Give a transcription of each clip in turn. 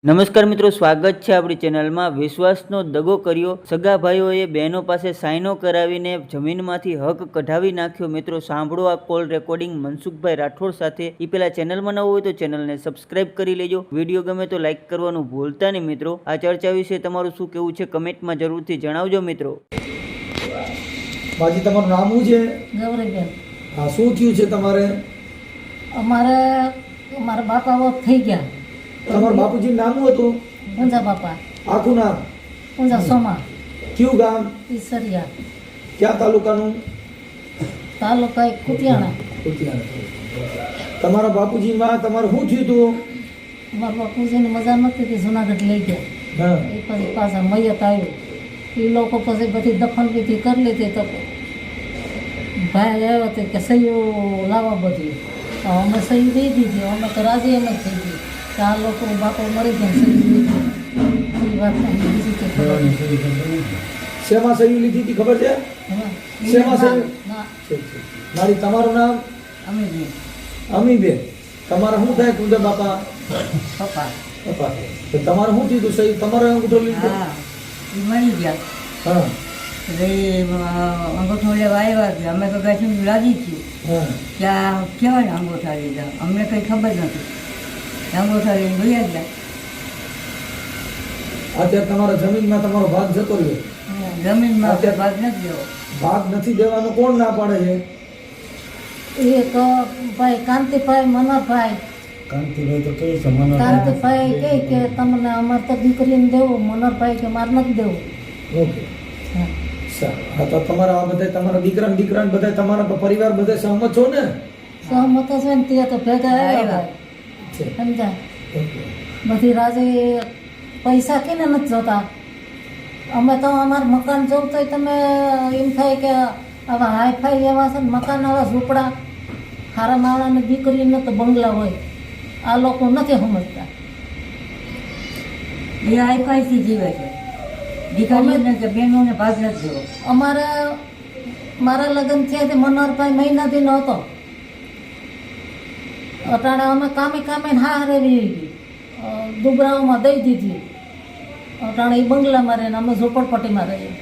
નમસ્કાર મિત્રો, સ્વાગત છે આપણી ચેનલમાં। વિશ્વાસનો દગો કર્યો, સગા ભાઈઓએ બહેનો પાસે સાઈનો કરાવીને જમીનમાંથી હક કઢાવી નાખ્યો। મિત્રો સાંભળો આ કોલ રેકોર્ડિંગ મનસુખભાઈ રાઠોડ સાથે। એ પહેલા ચેનલમાં નવું હોય તો ચેનલને સબસ્ક્રાઇબ કરી લેજો। વિડીયો ગમે તો લાઈક કરવાનું ભૂલતા નહીં મિત્રો। આ ચર્ચા વિશે તમારું શું કહેવું છે કમેન્ટમાં જરૂરથી જણાવજો મિત્રો। બાજી તમારું નામ શું છે? ગૌરીબેન। હા, શું થયું છે તમારે? અમારા બાપા વખત થઈ ગયા। તમારા બાપુજી નામ શું હતું? ઊંઝા બાપા। આખું નામ? ઊંઝા સોમા। કયું ગામ? ઈસરિયા। ક્યાં તાલુકાનું? તાલુકા કુતિયાણા। તમારા બાપુજી માં તમારે શું થયું હતું? અમારા બાપુજીને મજા નહોતી તે જુનાગઢ લઈ ગયા। હા, એ પછી પાછા મયત આવ્યું। એ લોકો પછી બધી દફન વિધિ કરી લીધી તો ભાઈ આવ્યો તો કે સહીઓ લાવવા બધી તો અમે સહી દઈ દીધી। અમે તો રાજી એમ જ થઈ ગઈ કે આ લોકો બાપો મરી ગયા સહી દીધી। એ વાત નહીં, બીજી કંઈ ખબર નહીં। શેમાં સહી લીધી હતી ખબર છે? હા, શેમાં સહી? ના, ઠીક છે। મારી તમારું નામ? અમે બી અમીબેન। તમારે શું થાય કુંજા બાપા? પપ્પા। પપ્પા તો તમારે શું થયું હતું? સહી તમારે અંગૂઠો લીધો? હા, એ મળી ગયા। હા એટલે અંગૂઠો લેવા આવ્યા છે। અમે તો કાંઈ રાજી છીએ હા કે આ કેવાય અંગૂઠા લીધા, અમને કંઈ ખબર નથી। અંગૂઠા લઈને ભૂલ્યા ગયા। અત્યારે તમારા જમીનમાં તમારો ભાગ જતો રહ્યો। જમીનમાં આપણે ભાગ નથી દેવો। ભાગ નથી દેવાનો કોણ ના પાડે છે? એક ભાઈ કાંતિભાઈ મનોહરભાઈ। કાંતિભાઈ તો કઈ છે? કાંતિભાઈ કહે કે તમને અમારે તો દીકરીને દેવું। મનોહરભાઈ કે મારે નથી દેવું। ઓકે હા, સારું। હા તો તમારા આ બધા તમારા દીકરા ને બધા તમારા પરિવાર બધા સહમત છો ને? સહમત છે ને તે તો ભેગા આવ્યા છે સમજા। ઓકે બધી રાજી પૈસા કેને નથી જોતા। અમે તો અમારું મકાન જોવું તો તમે એમ થાય કે આવા હાઈફાઈ એવા છે ને મકાન, આવા ઝૂંપડા, સારા માણાની દીકરીને તો બંગલા હોય। આ લોકો નથી સમજતા। એ હાઈફાઈથી જીવે છે, દીકરીઓને કે બહેનોને ભાગ નથી દેવો। મારા લગ્ન થયા તે મનોહરભાઈ મહિનાથી નહોતો। અટાણે અમે કામે હારે રહી ગઈ, દુબરાઓમાં દઈ દીધી। અટાણે એ બંગલામાં રહે ને અમે ઝોપડપટ્ટીમાં રહીએ।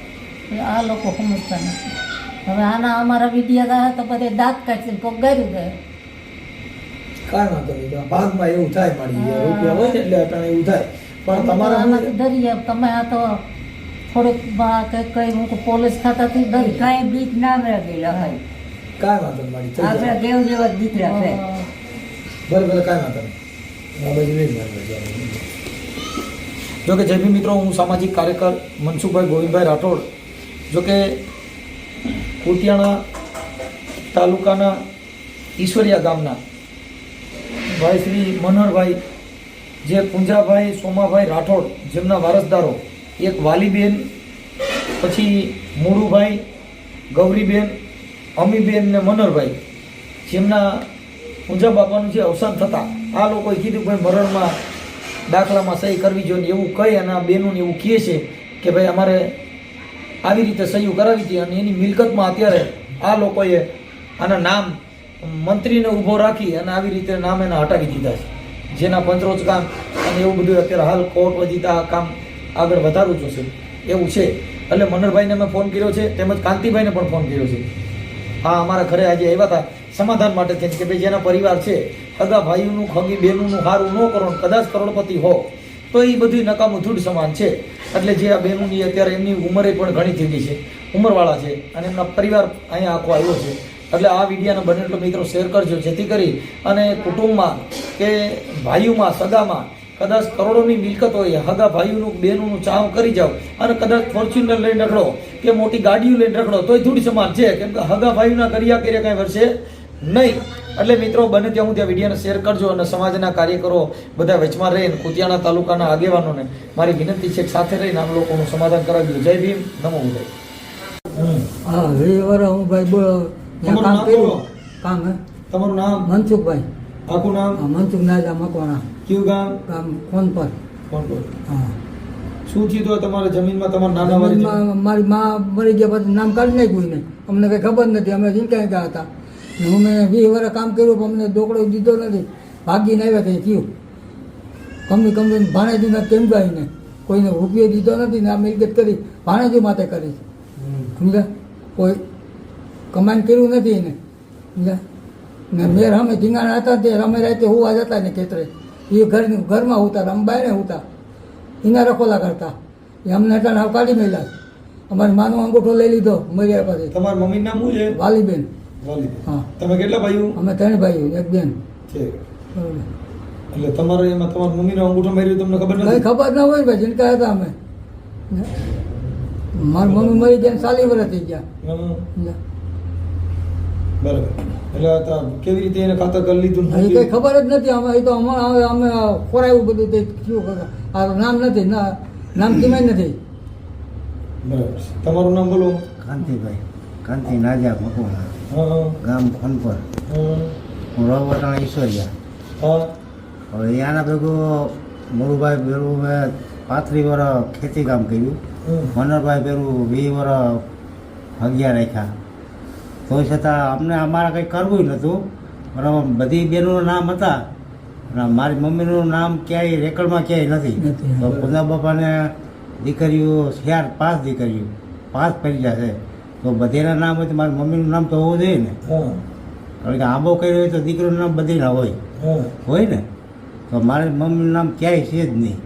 આ લોકો સમજતા નથી। હવે આના અમારા વિડિયા ગયા તો બધે દાંત કાઢીને કોક ગાર્યું ગયા। કાંઈ વાંધો નહીં, ભાગમાં એવું થાય મારી રૂપિયા હોય ને એટલે અટાણે એવું થાય। પણ તમારા આનાથી ડરીએ તમે। આ તો થોડીક કઈ હું પોલીસ ખાતાથી ડરી કાંઈ બીક ના લાગેલા હોય। કાંઈ વાંધો નહીં મારી થઈ આપણા જાય। દેવ જેવા જ દીકરા છે। ભલે કાંઈ વાંધો નહીં, આ બાજુ નહીં મારી જોકે જય ભીમ મિત્રો, હું સામાજિક કાર્યકર મનસુખભાઈ ગોવિંદભાઈ રાઠોડ। જોકે કુતિયાણા તાલુકાના ઈશ્વરિયા ગામના ભાઈ શ્રી મનોહરભાઈ, જે પુંજાભાઈ સોમાભાઈ રાઠોડ, જેમના વારસદારો એક વાલીબેન, પછી મોડુભાઈ, ગૌરીબેન, અમીબેન ને મનોહરભાઈ, જેમના પુંજા બાપાનું જે અવસાન થતાં આ લોકોએ કીધું ભાઈ મરણમાં દાખલામાં સહી કરવી જોઈએ એવું કહી અને આ બેનોને એવું કહે છે કે ભાઈ અમારે આવી રીતે સહીઓ કરાવી હતી અને એની મિલકતમાં અત્યારે આ લોકોએ આના નામ મંત્રીને ઊભો રાખી અને આવી રીતે નામ એના હટાવી દીધા છે, જેના પંચરોજ કામ અને એવું બધું અત્યારે હાલ કોર્ટ વજીતા કામ આગળ વધારવું જોશે એવું છે। એટલે મનોહરભાઈને મેં ફોન કર્યો છે, તેમજ કાંતિભાઈને પણ ફોન કર્યો છે। હા, અમારા ઘરે આજે આવ્યા હતા સમાધાન માટે છે કે ભાઈ જેના પરિવાર છે, સગા ભાઈઓનું ખગી બહેનોનું સારું ન કરો, કદાચ કરોડપતિ હો તો એ બધું નકામું ધૂળ સમાન છે। એટલે જે આ બહેનોની અત્યારે એમની ઉંમરે પણ ઘણી થઈ ગઈ છે, ઉંમરવાળા છે અને એમના પરિવાર અહીંયા આખો આવ્યો છે। એટલે આ વિડીયોને બને એટલો મિત્રો શેર કરજો, જેથી કરી અને કુટુંબમાં કે ભાઈઓમાં સગામાં કદાચ કરોડોની મિલકત હોય, હગા ભાઈઓનું બહેનોનું ચાવ કરી જાઓ અને કદાચ ફોર્ચ્યુનર લઈને રખડો કે મોટી ગાડીઓ લઈને રખડો તોય ધૂળ સમાન છે, કેમ કે હગા ભાઈઓના કર્યા કાંઈ વર્ષે નહીં। એટલે મિત્રો બને ત્યાં હું ત્યાં વિડીયોને શેર કરજો અને સમાજના કાર્યકરો બધા વચમાં રહીને કુતિયાણા તાલુકાના આગેવાનોને મારી વિનંતી છે કે સાથે રહીને આમ લોકોનું સમાધાન કરાવ્યું। જય ભીમ, નમો બુદ્ધાય। હા, વીર હું ભાઈ બોલો તમારું કામ નામ કર્યું બોલો। કામ હે તમારું નામ? મનસુખભાઈ। આખું નામ? મનસુખ નાજા મકવાણા। કયું ગામ? કામ ફોન પર। કોણ બોલ? હા, શું થયું તો તમારા જમીનમાં તમારા નાના વાળી જમીનમાં મારી માં મરી ગયા પછી નામ કાઢી નાખ્યું ને અમને કંઈ ખબર નથી। અમે ચીંકાઈ ગયા હતા ને હું મેં 20 વર્ષ કામ કર્યું પણ અમને દોકડો દીધો નથી। ભાગીને આવ્યા કંઈ થયું કંપની ભાણેજીને કેમ ગાઈને કોઈને રૂપિયો દીધો નથી ને આ મિલકત કરી ભાણેજી માટે કરી સમજ્યા, કોઈ કમાઈને કર્યું નથી એને સમજ્યા. ને મેર અમે ધીંગાણા હતા તે અમે રાતે હોવા જતા ને ખેતરે, એ ઘરમાં હોતા અમે બાયણે હોતા, એના રખોલા કરતા, એ અમને અટાણે હાવ કાઢી મેલા. અમારે માનો અંગૂઠો લઈ લીધો મર્યા પછી. તમારા મમ્મીનું નામ શું છે? વાલીબેન. વાલીબેન. હા. તમે કેટલા ભાઈઓ? અમે 3 ભાઈઓ, એક બેન. છે. બરોબર. એટલે તમારે એમાં તમારા મમ્મીનો અંગૂઠો માર્યો તમને ખબર કઈ નથી? ખબર ના હોય ભાઈ, જીનકા હતા અમે. મારી મમ્મી મરી ગયા 40 વર્ષ થઈ ગયા. હમ. બરાબર. એટલે આ કેવી રીતે એને ખાતર કરી લીધું ને એ શું કઈ ખબર જ નથી. અમે એ તો અમે ખોરાયું બધું તે શું ખબર. આ નામ નથી, નામ કિમાય નથી. બરાબર છે. તમારું નામ બોલો. કાંતિભાઈ, કાંતિ નાજા મકવાણા, હા ગામ ખનપર. હા હું રવટાણા ઈશ્વરિયા. હા હવે આના ભેગું મોરુભાઈ ભેરું મેં 35 વર્ષ ખેતી કામ કર્યું. મનરભાઈ ભેરું 20 વર્ષ હગિયા રાખ્યા. તો છતાં અમને અમારે કંઈ કરવું નહોતું, પણ બધી બહેનોના નામ હતા અને મારી મમ્મીનું નામ ક્યાંય રેકર્ડમાં ક્યાંય નથી. નથી. તો પુના બાપાને દીકરીઓ 5 દીકરીઓ 5 પરિજા છે, તો બધેના નામ હોય તો મારી મમ્મીનું નામ તો હોવું જોઈએ ને, હા કારણ કે આંબો કર્યો હોય તો દીકરીનું નામ બધીના હા હોય ને. તો મારી મમ્મીનું નામ ક્યાંય છે જ નહીં.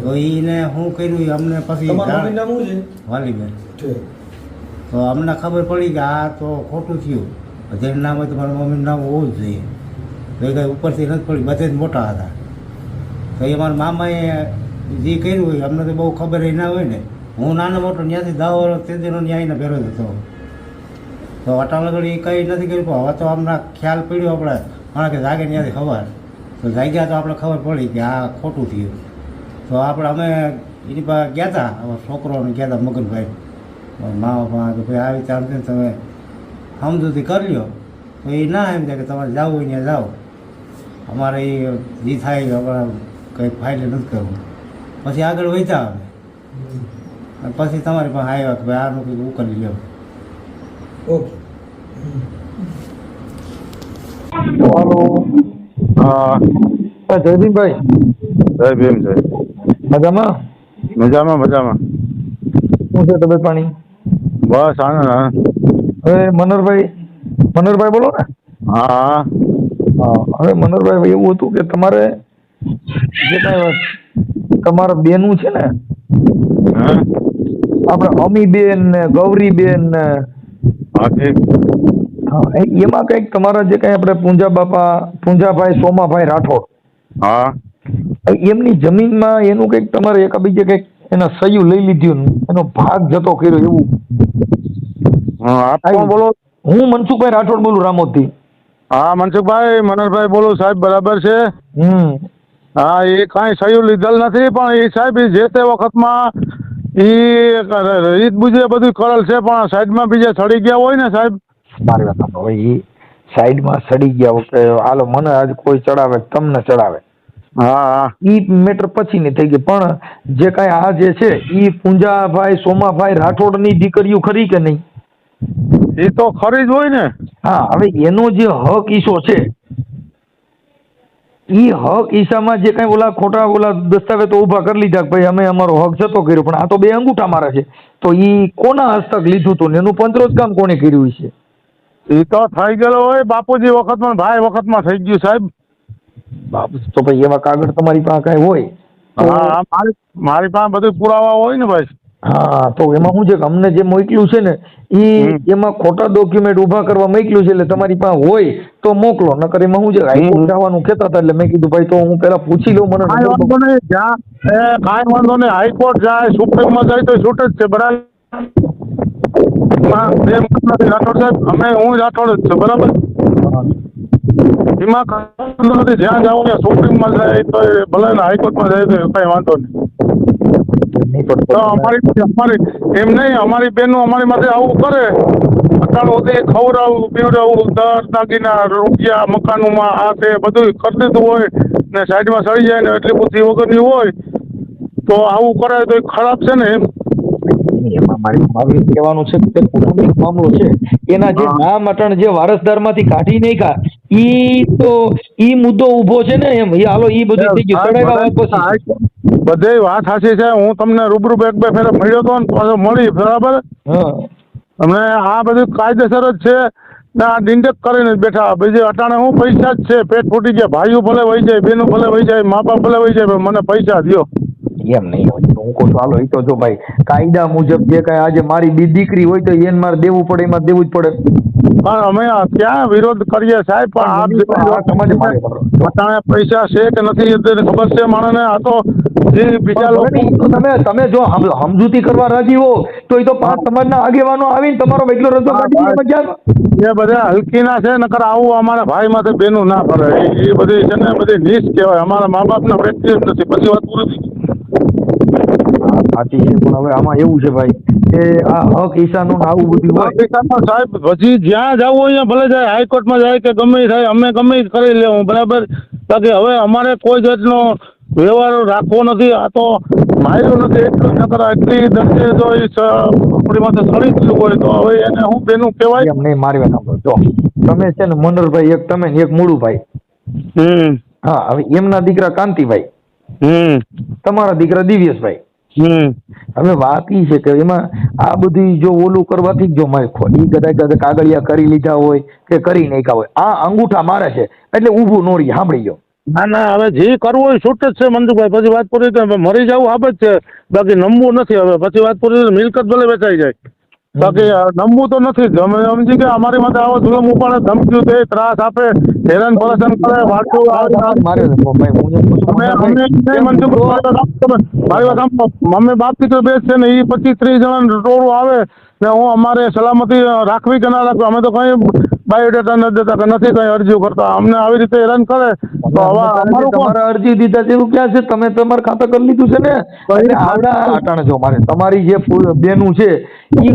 તો એને શું કર્યું એ અમને પછી તમારા મમ્મીનું નામ શું છે? વાલીબેન. છે. તો અમને ખબર પડી કે આ તો ખોટું થયું, બધેનું નામ હોય તો મારા મમ્મીનું નામ હોવું જ જોઈએ. તો એ કંઈ ઉપરથી નથી પડી, બધે જ મોટા હતા. તો એ મારા મામાએ જે કર્યું હોય અમને તો બહુ ખબર ના હોય ને. હું નાનો મોટો ત્યાંથી 10 વર્ષ તેદીનો ન્યાયને ભેરો જ હતો. તો અટાલગઢ એ કંઈ નથી કર્યું, પણ હવે તો અમને ખ્યાલ પડ્યો આપણે કારણ કે જાગે ત્યાંથી ખબર. તો જાગ્યા તો આપણે ખબર પડી કે આ ખોટું થયું. તો આપણે અમે એની પાસે ગયા હતા, હવે છોકરોને ગયા હતા મગનભાઈ મા બાપા કે ભાઈ આવી રીતે આમ છે ને તમે સમજૂતી કરી લ્યો. તો એ ના એમ થાય કે તમારે જવું હોય ત્યાં જાઓ, અમારે એ જે થાય આપણે કંઈ ફાઇલ નથી કરવું. પછી આગળ વધ્યા અમે, અને પછી તમારી પાસે આવ્યા કે ભાઈ આનું કંઈક ઉકેલી લ્યો. ઓકે. હા જયદીપભાઈ જય ભીમ જય. મજામાં? મજામાં મજામાં. શું છે તબિયત પાણી? બસ આનંદ આનંદ. હવે મનોહરભાઈ બોલો ને? હા હા. હવે મનોહરભાઈ એવું હતું કે તમારે જે કાંઈ તમારા બેનું છે ને, હા આપણે અમીબેન ને ગૌરીબેન ને, હા ઠીક. હા એમાં કંઈક તમારા જે કાંઈ આપણે પૂંજાભાઈ સોમાભાઈ રાઠોડ, હા એમની જમીનમાં એનું કંઈક તમારે એકાબીજે કંઈક એના સહયું લઈ લીધું, એનો ભાગ જતો કર્યો એવું. હા આપ કોણ બોલો? હું મનસુખભાઈ રાઠોડ બોલું, રામોદથી. હા મનસુખભાઈ મનોહરભાઈ બોલું સાહેબ. બરાબર છે. હા એ કાંઈ સહયું લીધેલ નથી, પણ એ સાહેબ જે તે વખતમાં એ રીત બુજે બધું કરેલ છે, પણ સાઈડમાં બીજા સડી ગયા હોય ને સાહેબ. મારી વાત સાંભળો, એ સાઈડમાં સડી ગયા વખતે હાલો મને આજ કોઈ ચડાવે તમને ચડાવે, હા હા ઈ મેટર પછીની થઈ ગઈ. પણ જે કાંઈ આ જે છે ઈ પૂંજાભાઈ સોમાભાઈ રાઠોડની દીકરીઓ ખરી કે નહીં? એ તો ખરી જ હોય ને. હા. હવે એનો જે હક ઈસો છે, ઈ હક ઈસામાં જે કાંઈ ખોટા દસ્તાવેજ તો ઊભા કરી લીધા કે ભાઈ અમે અમારો હક જતો કર્યો, પણ આ તો 2 અંગૂઠા મારા છે. તો ઈ કોના હસ્તક લીધું હતું ને એનું પંચરોજ કામ કોણે કર્યું છે? એ તો થઈ ગયેલો હોય બાપુજી વખતમાં, ભાઈ વખતમાં થઈ ગયું સાહેબ. તો ભાઈ એવા કાગળ તમારી પાસે કાંઈ હોય તો હા મારી પાસે બધું પુરાવા હોય ને ભાઈ. હા. તો એમાં શું છે કે અમને જે મોકલ્યું છે ને એમાં ખોટા ડોક્યુમેન્ટ ઊભા કરવા મોકલ્યું છે, એટલે તમારી પાસે હોય તો મોકલો, નકર એમાં શું છે હાઈકોર્ટ જવાનું કહેતા હતા, એટલે મેં કીધું ભાઈ તો હું પેલા પૂછી લઉં. મને કાંઈ વાંધો નહીં, કાંઈ વાંધો નહીં. હાઈકોર્ટ જાય સુપ્રીમમાં જાય તો છૂટ જ છે. બરાબર. રાઠોડ સાહેબ અમે હું રાઠોડ જ છું. બરાબર. એમાં કાંઈ નથી, જ્યાં જાવ ત્યાં સુપ્રીમમાં જાય તો ભલે ને હાઈકોર્ટમાં જાય તો કાંઈ વાંધો નહીં. તો અમારી એમ નહીં, અમારી બહેનો અમારી માટે આવું કરે, અત્યારે સુધી ખવડાવું પીવડાવું, દર દાગીના રૂપિયા મકાનોમાં આ તે બધું કરી દીધું હોય ને સાઈડમાં સડી જાય ને એટલી બુદ્ધિ વગરની હોય તો આવું કરે તો એ ખરાબ છે ને. એમ એમાં મારું કહેવાનું છે કે કૌટુંબિક મામલો છે, એના જે નામ અટણ જે વારસદારમાંથી કાઢી નાખ્યા ઈ તો ઈ મુદ્દો ઊભો છે ને એમ હાલો ઈ બધું થઈ ગયું ચડાવ્યા પછી બધે વાત સાચી છે. હું તમને રૂબરૂ એક બે ફેરે મળ્યો હતો ને પાછો મળી બરાબર. હા અમે આ બધું કાયદેસર જ છે ને આ ડિંડક કરીને જ બેઠા. બીજે અટાણે હું પૈસા જ છે. પેટ ફૂટી ગયા. ભાઈઓ ભલે વહી જાય, બહેનો ભલે વહી જાય, મા બાપ ભલે વહી જાય, પણ મને પૈસા દ્યો. એમ નહીં હોય તો હું કહું છું હાલો ઈ તો જો ભાઈ કાયદા મુજબ જે કાંઈ આજે મારી દીકરી હોય તો એને મારે દેવું પડે એમાં દેવું જ પડે. પણ અમે ક્યાં વિરોધ કરીએ સાહેબ, પણ આ સમાજ મારે કરો. અટાણે પૈસા છે કે નથી એ તો ખબર છે માણસને. આ તો જે બીજા લોકો ઈ તો તમે જો સમજૂતી કરવા રાજી હો તો એ તો 5 સમાજના આગેવાનો આવીને તમારો વેગલો રસ્તો કાઢી દે મજા. એ બધા હલકીના છે, નકર આવું અમારા ભાઈ માથે બેનું ના પડે. એ બધી છે ને બધી નીચ કહેવાય. અમારા મા બાપના વ્યક્તિ જ નથી. પછી વાત પૂરી થઈ. સાચી છે પણ હવે આમાં એવું છે ભાઈ કે આ હક ઈશાનું ને આવું બધું હોય પાકિસ્તાનમાં સાહેબ પછી જ્યાં જવું અહીંયા ભલે જાય, હાઈકોર્ટમાં જાય કે ગમે એ થાય, અમે ગમે એ કરી લેવું બરાબર. બાકી હવે અમારે કોઈ જાતનો વ્યવહાર રાખવો નથી. આ તો માર્યું નથી એટલું જ નકર એટલી દર્દે જો એ આપણી માથે સડી ગયું હોય તો હવે એને હું બેનું કહેવાય. એમ નહીં મારી વાત સાંભળો. જો તમે છે ને મનોહરભાઈ એક તમે ને એક મુળુભાઈ. હા હવે એમના દીકરા કાંતિભાઈ, તમારા દીકરા દિવ્યેશભાઈ. હવે વાત ઈ છે કે એમાં આ બધી જો ઓલું કરવાથી જ જો મારે ઈ કદાચ કાગળિયા કરી લીધા હોય કે કરી નાખ્યા હોય, આ અંગૂઠા મારે છે એટલે ઊભું નોરી સાંભળી ગયો. ના ના હવે જે કરવું હોય છૂટ જ છે મનસુખભાઈ. પછી વાત પૂરી થાય. મરી જવું આપ જ છે, બાકી નમવું નથી. હવે પછી વાત પૂરી મિલકત ભલે વેચાઈ જાય, બાકી નમવું તો નથી જ. અમે સમજી કે અમારી માટે આવો જુલમ ઉપાડે, ધમકીઓ દે, ત્રાસ આપે, હેરાન પરેશાન કરે, વાંચું મારે મારી વાત મમ્મી બાપ દીકરો બેસ છે ને એ 25-30 જણા ટોળું આવે ને હું અમારે સલામતી રાખવી કે ના રાખવી, અમે તો કઈ બાયોડેટા નથી દેતા કે નથી કઈ અરજીઓ કરતા. અમને આવી રીતે હેરાન કરે તો હવે અમારું તમારા અરજી દીધા જેવું ક્યાં છે? તમે તમારું ખાતા કરી લીધું છે ને. આવડા અટાણે જો મારે તમારી જે બેનું છે ઈ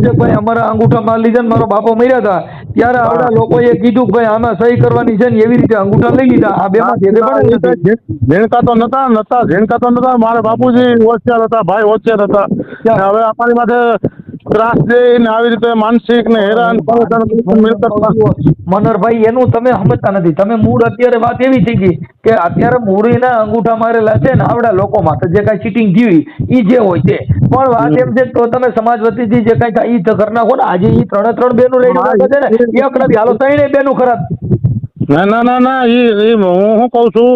કે ભાઈ અમારા અંગૂઠા માર લીધા ને મારો બાપો મર્યા હતા ત્યારે આવડા લોકોએ કીધું કે ભાઈ આમાં સહી કરવાની છે ને એવી રીતે અંગૂઠા લઈ લીધા. આ બેમાં ઝીણકા તો નતા ઝીણકા તો નતા. મારા બાપુજી હોશિયાર હતા, ભાઈ હોશિયાર હતા. હવે અમારી માથે ત્રાસ દે ને આવી રીતે માનસિક ને હેરાન મનોહરભાઈ એનું તમે સમજતા નથી. તમે મૂળ અત્યારે વાત એવી થઈ ગઈ કે અત્યારે મૂળીના અંગૂઠા મારેલા છે ને આવડા લોકો માટે જે કાંઈ ચીટિંગ થયું ઈ જે હોય તે પણ વાત એમ છે તો તમે સમાજ વતીથી જે કાંઈ થાય ઈ ઘર નાખો ને. આજે ઈ 3 બેનું લઈને છે ને એક નથી હાલો 3 બેનું ખરાબ. ના ના ના ના ઈ હું શું કઉ છું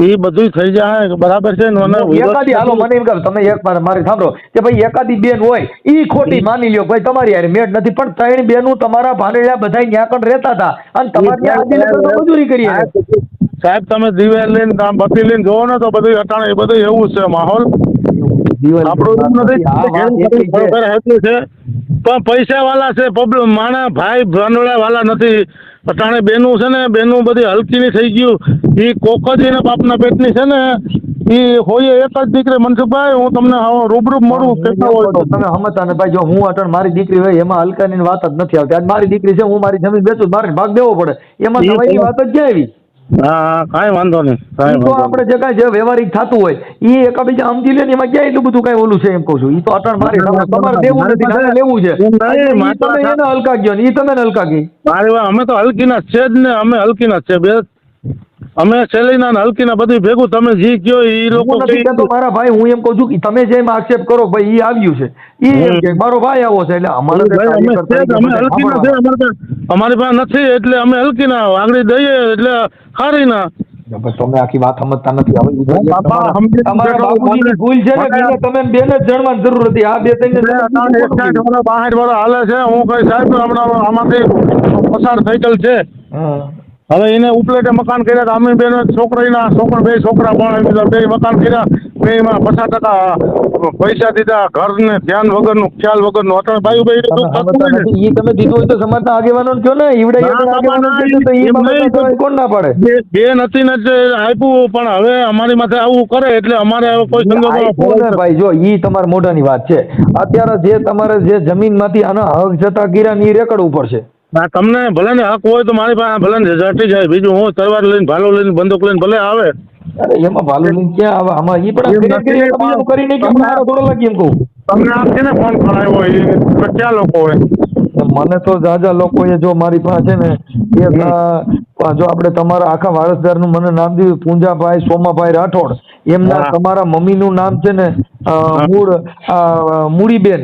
એ બધું થઈ જાય બરાબર છે. એકાદી હાલો મને એમ કહો તમે એક મારી સાંભળો કે ભાઈ એકાદી બેન હોય ઈ ખોટી માની લ્યો ભાઈ તમારી યાર મેળ નથી, પણ 3 બેનું તમારા ભાણેડા બધા ન્યા પણ રહેતા હતા અને તમારી મજૂરી કરીએ. સાહેબ તમે દિવેલ લઈને બત્તી લઈને જોવો ને તો બધું અટાણે એ બધું એવું છે માહોલ. આપણું નથી છે પણ પૈસા વાળા છે પબ્લિક માણા ભાઈ ભાંડોળા વાળા નથી. અટાણે બેનું છે ને બેનું બધી હલકીની થઈ ગયું. એ કોક જ એના બાપના પેટની છે ને એ હોય એક જ દીકરી. મનસુખભાઈ હું તમને રૂબરૂ મળું કેટલા હોય તો તમે સમજતા ને ભાઈ. જો હું અટણ મારી દીકરી હોય એમાં હલકાની વાત જ નથી આવતી. આજ મારી દીકરી છે, હું મારી જમીન બેચું, મારે ભાગ દેવો પડે, એમાં તમારી વાત જ ક્યાં આવી? હા કાંઈ વાંધો નહીં. તો આપણે જે કાંઈ જે વ્યવહારિક થતું હોય એ એકાબીજા સમજી લે ને એમાં ક્યાં એટલું બધું કાંઈ ઓલું છે એમ કહું છું. એ તો અટણ મારી તમારે દેવું નથી, તમારે લેવું છે. તમે એને હલકા ગયો ને એ તમે હલકા ગઈ. અમે તો હલકીના છે જ ને. અમે હલકીના છે બે. અમે છેલ્લીના હલકીના બધું ભેગું તમે જે કયો એ લોકો તો મારા ભાઈ હું એમ કહું છું કે તમે જેમ આક્ષેપ કરો ભાઈ એ આવ્યું છે એ એમ કે મારો ભાઈ આવો છે એટલે અમારે અમારી પાસે નથી એટલે અમે હલકીના આગળ દઈએ એટલે હારી ના. તમે આખી વાત સમજતા નથી. તમારા બાપુજીની ભૂલ છે ને કે તમે બેન જ જણવાની જરૂર હતી. આ બે 62 વર્ષ હાલે છે. હું કઈ સાહેબ હમણાં આમાંથી પસાર સાયકલ છે. હવે એને ઉપલેટે મકાન કર્યા. અમે બે છોકરા 2 છોકરા પણ 2 મકાન કર્યા. 2માં 50% પૈસા દીધા. ઘરને ધ્યાન વગરનું ખ્યાલ વગરનું. અટણ ભાઈ ભાઈ તમે દીધું હોય તો સમાજના આગેવાનો કયો ને ઈવડે કોણ ના પડે. બે નથી ને આપ્યું પણ હવે અમારી માથે આવું કરે એટલે અમારે કોઈ સંજોગોમાં ભાઈ જો ઈ તમારા મોઢાની વાત છે. અત્યારે જે તમારે જે જમીનમાંથી આના હક જતા કર્યા ને એ રેકડવું પડશે. તમને ભલે ને હક હોય તો મારી પાસે ભલે ને જટી જાય. બીજું હું તલવાર લઈને ભાલો લઈને બંદૂક લઈને ભલે આવે. અરે એમાં ભાલો લઈને ક્યાં આવે? આમાં ઈ પણ કરી નહીં કે મારો થોડો લાગી એમ કહું. તમને આ છે ને ફોન કરાયો હોય ક્યાં લોકો હોય મને તો જાજા લોકોએ જો મારી પાસે છે ને એક જો આપણે તમારા આખા વારસદારનું મને નામ દીધું પૂંજાભાઈ સોમાભાઈ રાઠોડ એમના હા. તમારા મમ્મીનું નામ છે ને મૂડીબેન.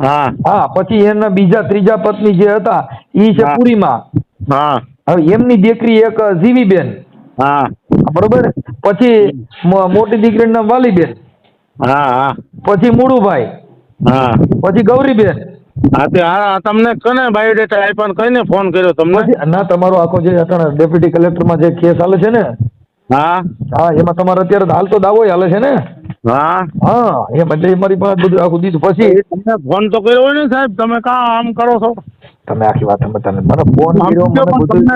હા પછી એના બીજા ત્રીજા પત્ની જે હતા ઈ છે હા. પુરીમાં. હા હવે એમની દીકરી એક જીવીબેન. હા બરોબર. પછી મોટી દીકરીનું નામ વાલીબેન. હા હા પછી મુળુભાઈ. હા પછી ગૌરીબેન. હા તે હા તમને કને બાયોડેટા આપ્યા કઈને ફોન કર્યો તમને? પછી ના તમારો આખો જે અટાણે ડેપ્યુટી કલેક્ટરમાં જે કેસ હાલે છે ને હા હા એમાં તમારે અત્યારે હાલ તો દાવો હાલે છે ને. હા હા એ બધે મારી પાસે બધું આખું દીધું. પછી તમને ફોન તો કર્યો હોય ને સાહેબ, તમે કાં આમ કરો છો? તમે આખી વાત મને ફોન કર્યો મને બધું.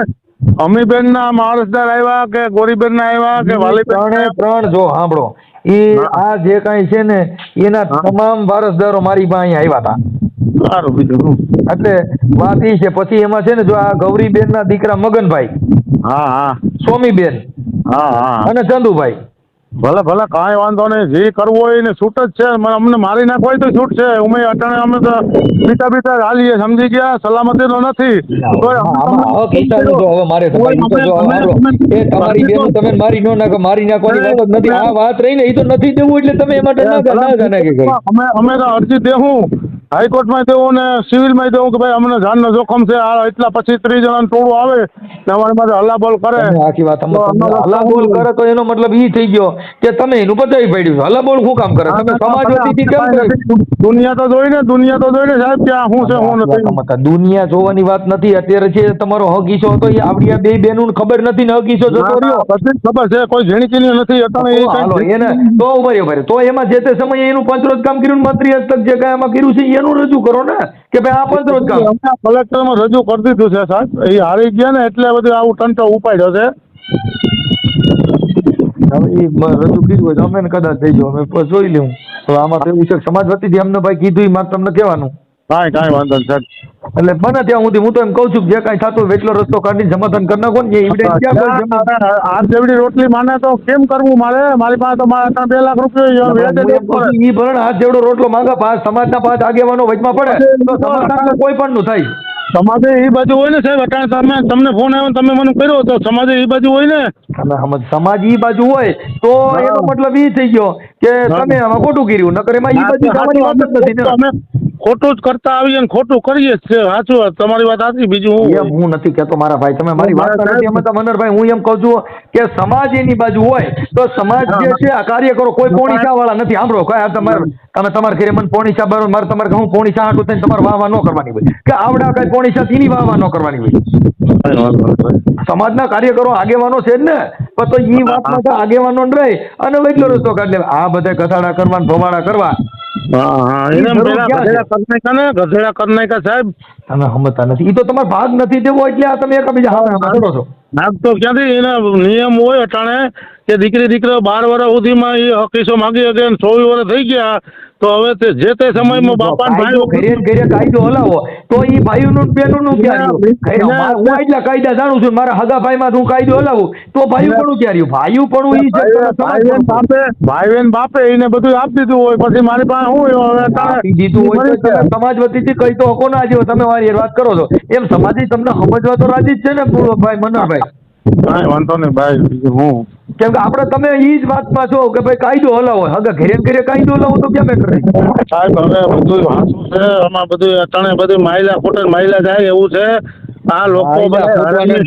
અમીબેન ના માણસદાર આવ્યા કે ગોરીબેન ના આવ્યા કે વાલીબેન ના આવ્યા? ત્રણ જો સાંભળો એ આ જે કાંઈ છે ને એના તમામ વારસદારો મારી પાસે આવ્યા હતા. સારું બીજું શું? એટલે વાત એ છે. પછી એમાં છે ને જો આ ગૌરીબેન ના દીકરા મગનભાઈ, હા હા સોમીબેન હા હા અને ચંદુભાઈ. ભલે ભલે કાંઈ વાંધો નહીં, જે કરવું હોય એને છૂટ જ છે. અમને મારી નાખવા હોય તો છૂટ છે. અમે અટાણે અમે તો બીતા હાલીએ, સમજી ગયા? સલામતી તો નથી. તોય અમે આમાં હક ઈચ્છાનું જો હવે મારે તો ભાઈ ઈ તો જો સાંભળો, એ તમારી બેનું તમે મારી ન નાખો, મારી નાખવાની વાત જ નથી. આ વાત રહી ને એ તો નથી દેવું એટલે તમે એ માટે ના જાણે કે કઈ. અમે તો અરજી દેવું, હાઈકોર્ટમાં દેવું ને સિવિલમાં દેવું કે ભાઈ અમને જાનનો જોખમ છે. આ એટલા 25-30 જણાનું ટોળું આવે ને અમારી માટે હલ્લાબોલ કરે. તમે આખી વાત હલ્લાબોલ કરે તો એનો મતલબ ઈ થઈ ગયો કે તમે એનું બચાવી પડ્યું. હલ્લાબોલ શું કામ કરે? તમે સમાજ વતીથી કેમ કરે? દુનિયા તો જોઈને સાહેબ કે આ શું છે શું નથી. દુનિયા જોવાની વાત નથી. અત્યારે છે તમારો હક ઈસો હતો એ આપડી આ બે બેનું ખબર નથી ને હક ઈસો જતો રહ્યો. બધી ખબર છે, કોઈ ઝીણીચીની નથી. હાલો એને તો ઉભા તો એમાં જે તે સમયે એનું પંચરોજ કામ કર્યું ને મંત્રી હસ્તક જે કાંઈ આમાં કર્યું છે એનું રજૂ કરો ને કે ભાઈ આ પંચરોજ કામ. કલેક્ટરમાં રજૂ કરી દીધું છે સાહેબ. એ હારી ગયા ને એટલે બધું આવું ટંટો ઉપાડ્યો છે. હવે એ રજૂ કર્યું હોય તો અમે કદાચ થઈ જાવ, અમે જોઈ લેવું. હવે આમાં તો એવું છે સમાજ વતીથી અમને ભાઈ કીધું મારે તમને કહેવાનું. કાંઈ વાંધો નહીં સાહેબ. એટલે મને ત્યાં સુધી હું તો એમ કહું છું કે જે કાંઈ થતું એટલો રસ્તો કાઢીને સમાધાન કરી નાખો ને. એવિડન્સ ક્યાં કોઈ આ જેવડી રોટલી માને તો કેમ કરવું મારે? મારી પાસે તો મારા 2 લાખ રૂપિયા ઈ ભરણ હાથ જેવડો રોટલો માંગા પાંચ સમાજના 5 આગેવાનો વચમાં પડે તો સમાધાન કોઈ પણ નું થાય. સમાજે એ બાજુ હોય ને સાહેબ. અટાણે તમને ફોન આવ્યો તમે મને કર્યો તો સમાજે એ બાજુ હોય ને. સમાજ ઈ બાજુ હોય તો એનો મતલબ ઈ થઈ ગયો કે તમે આમાં ખોટું કર્યું. નકર એમાં ઈ બાજુ જવાની વાત જ નથી ને. અમે ખોટું જ કરતા આવીએ ને ખોટું કરીએ જ છે. સાચું વાત, તમારી વાત સાચી. બીજું હું નથી કહેતો મારા ભાઈ, તમે મારી વાત નથી સમજતા મનહરભાઈ. હું એમ કહું છું કે સમાજ એની બાજુ હોય તો સમાજ જે છે આ કાર્ય કરો. કોઈ પોણીસા વાળા નથી. સાંભળો કઈ તમે તમારા ઘરે મને પોણીસા બરો મારે તમારે હું પોણીસા હાટું થઈને તમારે વાહવા ન કરવાની હોય કે આવડા કઈ પોણીસા તેની વાહવા ન કરવાની હોય. સમાજના કાર્યકરો આગેવાનો છે જ ને. પણ તો ઈ વાતમાં તો આગેવાનો જ રહે અને એટલો રસ્તો કાઢી લે. આ બધા કથાડા કરવા ભવાડા કરવા ગધેડા કરી નાખ્યા સાહેબ. તમે સમજતા નથી. ઈ તો તમારો ભાગ નથી દેવો એટલે આ તમે એકબીજા સામે કરો છો. ભાગ તો ક્યાંથી? એના નિયમ હોય અટાણે કે દીકરો 12 વર્ષ સુધીમાં એ હકીસો માગી શકે, 24 વર્ષ થઈ ગયા તો હવે તે જે તે સમયમાં બાપા ઘરે કાયદો હલાવો તો ઈ ભાઈઓનું બેનોનું ક્યાં રહ્યું? હું એટલા કાયદા જાણું છું. મારા હગા ભાઈમાં હું કાયદો હલાવું તો ભાઈઓ પણ ક્યાં રહ્યું? ભાઈઓ પણ ઈ છે ભાઈ બેન બાપે એને બધું આપી દીધું હોય પછી મારી પાસે હું દીધું હોય તો સમાજ વતીથી કઈ તો હકો ના જેવો તમે મારી વાત કરો છો એમ સમાજ તમને સમજવા તો રાજી જ છે ને ભાઈ મનોહરભાઈ. કાંઈ વાંધો નહીં ભાઈ. હું કેમ કે આપણે તમે ઈ જ વાતમાં છો કે ભાઈ કાયદો હલાવો. હગા ઘરે કાયદો હલાવો તો કેમ કરે સાહેબ? હવે બધું વાંચું છે આમાં. બધું અટાણે બધી માયલા ખોટે માયલા જાય એવું છે. આ લોકો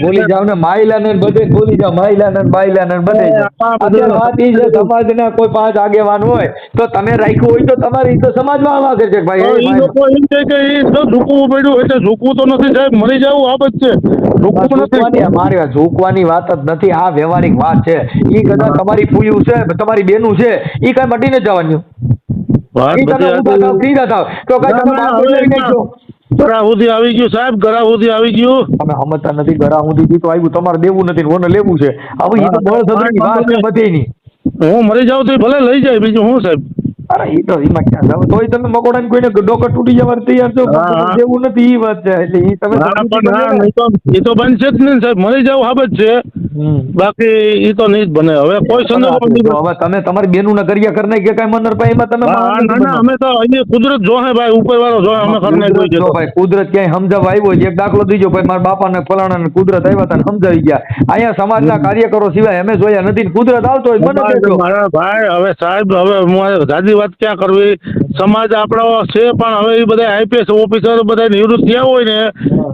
ભૂલી જાવ ને માયલા ને બધે ભૂલી જાવ. માયલા ને બાયલા ને બધે અત્યારે વાત ઈ છે સમાજના કોઈ 5 આગેવાન હોય તો તમે રાખ્યું હોય તો તમારી તો સમાજમાં આવા છે ભાઈ. એ લોકો એમ કહે કે એ તો ઝૂકવું પડ્યું એટલે ઝૂકવું તો નથી સાહેબ. મરી જવું આ જ છે. ઝૂકવું નથી. મારી ઝૂકવાની વાત જ નથી. આ વ્યવહારિક વાત છે. ઈ કદાચ તમારી ફૂયું છે તમારી બેનું છે ઈ કઈ મટીને જવાનું. ગરા સુધી આવી ગયું સાહેબ. ગરા સુધી આવી ગયું. તમે સમજતા નથી. ગરા સુધી તો આવ્યું. તમારે દેવું નથી ઓને લેવું છે. હવે એ તો બળજબરીની વાત છે બધીની. હું મરી જાઉં તો ભલે લઈ જાય. બીજું શું સાહેબ? અરે એ તો એમાં ક્યાં જાવ તોય તમે મકોડા ને કોઈને ડોકર તૂટી જવાનું તૈયાર છો હા. એવું નથી એ વાત છે એટલે એ તમે ના પણ ના એ તો બનશે જ નહીં સાહેબ, મરી જવું હાબત છે, બાકી એ તો નહીં જ બને હવે કોઈ સંજોગોમાં નહીં બને. હવે તમે તમારી બેનું ના કર્યા કરી નાખી કઈ મનર ભાઈ એમાં તમે હા, ના ના અમે તો અહીંયા કુદરત જોહે ભાઈ, ઉપર વાળો જોહે, અમે કરી નાખ્યું છે જો તો. ભાઈ કુદરત ક્યાંય સમજાવવા આવ્યો છે એક દાખલો દીજો ભાઈ મારા બાપા ને ફલાણા ને કુદરત આવ્યા હતા ને સમજાવી ગયા. અહીંયા સમાજના કાર્યકરો સિવાય અમે જોયા નથી ને કુદરત આવતો હોય મને કહેજો. મારા ભાઈ હવે સાહેબ હવે હું જાજી વાત ક્યાં કરવી, સમાજ આપણો છે પણ હવે એ બધા આઈપીએસ ઓફિસર બધા નિવૃત્ત થયા હોય ને